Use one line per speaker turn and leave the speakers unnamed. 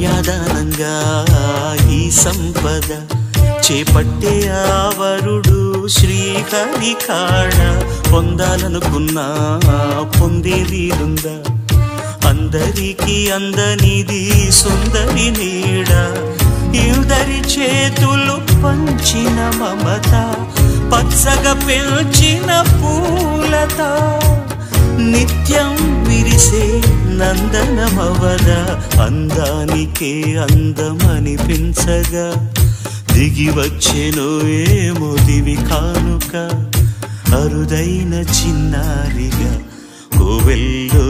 కన్యాదానంగా ఈ సంపద చేపట్టే ఆవరుడు శ్రీహరి కాడ పొందాలనుకున్నా పొందే వీలుందా అందరికీ అందనిది సుందరి నీడ ఇందరి చేతులు పంచిన మమత పచ్చగా పెంచిన పూలత నిత్యం విరిసే నందనమవద అందానికే అందమనిపించగా దిగి వచ్చెను ఏమో దివి కానుక అరుదైన చిన్నారిగా కోవెల్లో